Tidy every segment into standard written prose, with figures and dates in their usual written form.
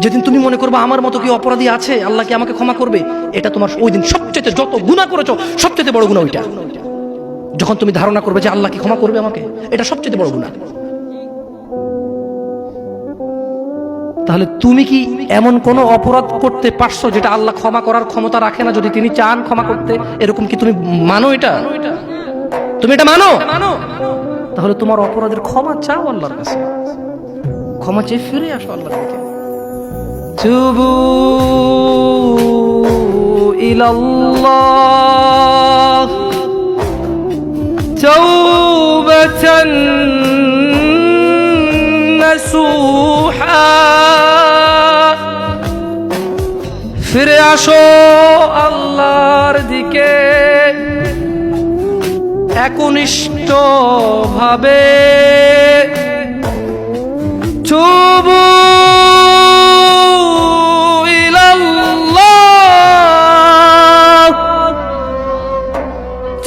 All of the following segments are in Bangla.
যেদিন তুমি মনে করবে আমার মতো কি অপরাধী আছে, আল্লাহ কি আমাকে ক্ষমা করবে, এটা তোমার ওই দিন সবচেয়ে, যত গুনাহ করেছো সবচেয়ে বড় গুনাহ ওইটা। যখন তুমি ধারণা করবে যে আল্লাহ কি ক্ষমা করবে আমাকে, এটা সবচেয়ে বড় গুনাহ। তাহলে তুমি কি এমন কোন অপরাধ করতে পারছো যেটা আল্লাহ ক্ষমা করার ক্ষমতা রাখে না, যদি তিনি চান ক্ষমা করতে? এরকম কি তুমি মানো? এটা তুমি এটা মানো? তাহলে তোমার অপরাধের ক্ষমা চাও আল্লাহর কাছে, ক্ষমা চেয়ে ফিরে আসো আল্লাহর দিকে। তুবু ইলাল্লাহ তাওবাতান নাসুহা, ফিরে আসো আল্লাহর দিকে একনিষ্ঠ ভাবে। তুবু ইলাল্লাহ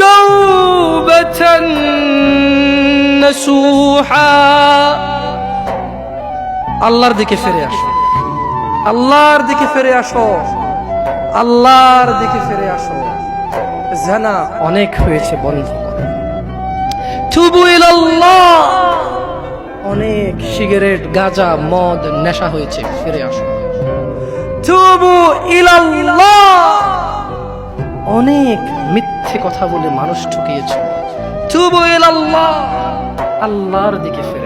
তাওবাতান নাসুহা, আল্লাহর দিকে ফিরে আসো, আল্লাহর দিকে ফিরে আসো, আল্লাহর দিকে ফিরে আসো। জানা অনেক হয়েছে বন্ধু, তুবু ইলাল্লাহ, অনেক সিগারেট গাঁজা মদ নেশা হয়েছে, ফিরে আসো। তুবু ইলাল্লাহ, অনেক মিথ্যে কথা বলে মানুষ ঠকিয়েছে, তুবু ইলাল্লাহ, আল্লাহর দিকে ফিরে